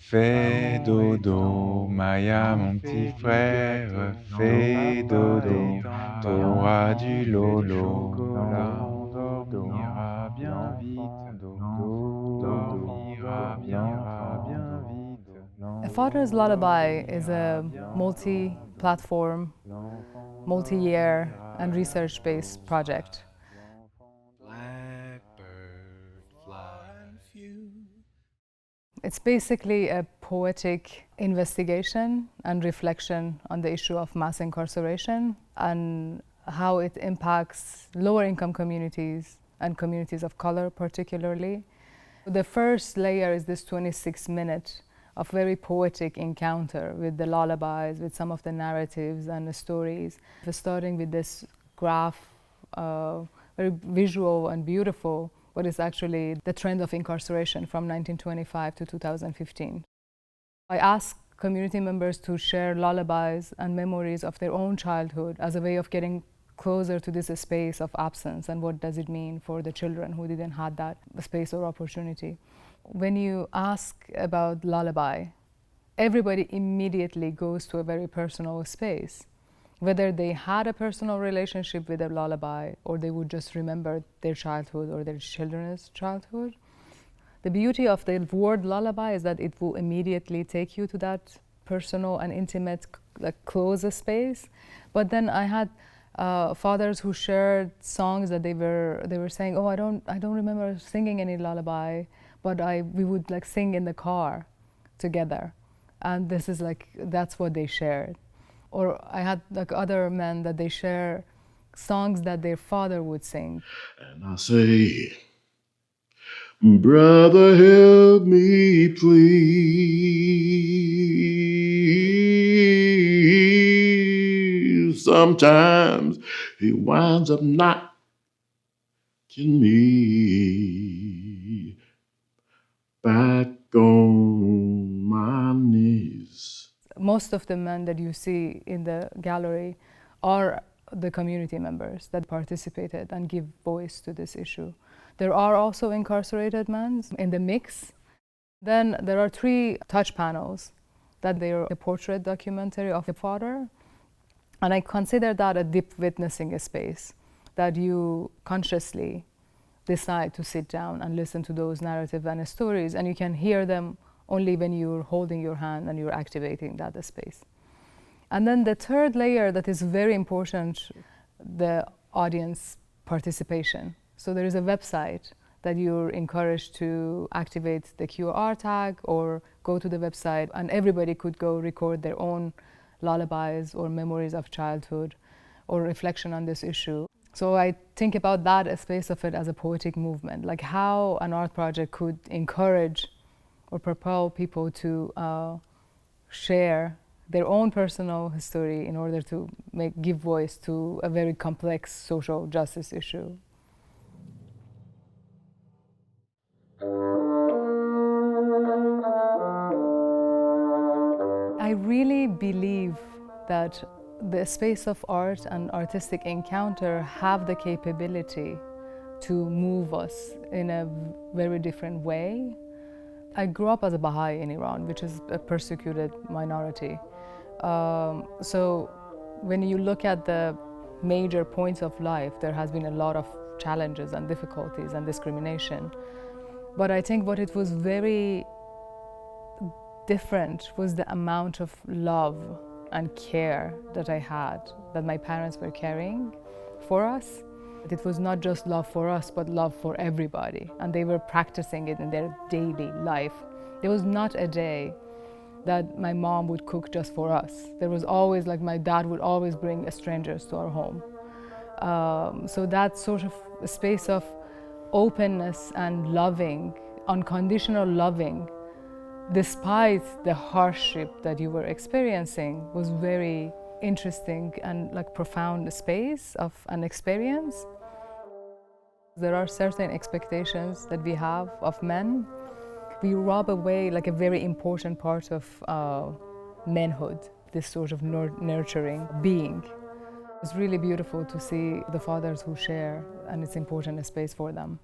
Fais dodo, Maya mon petit frère, fais dodo, t'auras du lolo, l'enfant dormira bien vite, dormira bien vite. A Father's Lullaby is a multi-platform, multi-year and research-based project. Blackbird fly few. It's basically a poetic investigation and reflection on the issue of mass incarceration and how it impacts lower income communities and communities of color particularly. The first layer is this 26-minute of very poetic encounter with the lullabies, with some of the narratives and the stories. Starting with this graph, very visual and beautiful, what is actually the trend of incarceration from 1925 to 2015. I asked community members to share lullabies and memories of their own childhood as a way of getting closer to this space of absence and what does it mean for the children who didn't have that space or opportunity. When you ask about lullaby, everybody immediately goes to a very personal space. Whether they had a personal relationship with a lullaby or they would just remember their childhood or their children's childhood. The beauty of the word lullaby is that it will immediately take you to that personal and intimate, like close space. But then I had fathers who shared songs that they were saying, oh, I don't remember singing any lullaby, but we would like sing in the car together, and this is like that's what they shared. Or I had like other men that they share songs that their father would sing. And I say, brother, help me please. Sometimes he winds up knocking me back on my knees. Most of the men that you see in the gallery are the community members that participated and give voice to this issue. There are also incarcerated men in the mix. Then there are 3 touch panels that they are a portrait documentary of the father. And I consider that a deep witnessing space, that you consciously decide to sit down and listen to those narratives and stories, and you can hear them only when you're holding your hand and you're activating that space. And then the third layer that is very important, the audience participation. So there is a website that you're encouraged to activate the QR tag or go to the website, and everybody could go record their own lullabies or memories of childhood or reflection on this issue. So I think about that space of it as a poetic movement, like how an art project could encourage or propel people to share their own personal history in order to give voice to a very complex social justice issue. I really believe that the space of art and artistic encounter have the capability to move us in a very different way. I grew up as a Baha'i in Iran, which is a persecuted minority. So when you look at the major points of life, there has been a lot of challenges and difficulties and discrimination. But I think what it was very different was the amount of love and care that I had, that my parents were carrying for us. It was not just love for us, but love for everybody. And they were practicing it in their daily life. There was not a day that my mom would cook just for us. There was always, like my dad would always bring strangers to our home. So that sort of space of openness and loving, unconditional loving, despite the hardship that you were experiencing, was very interesting and like profound space of an experience. There are certain expectations that we have of men. We rob away like a very important part of manhood, this sort of nurturing being. It's really beautiful to see the fathers who share, and it's important a space for them.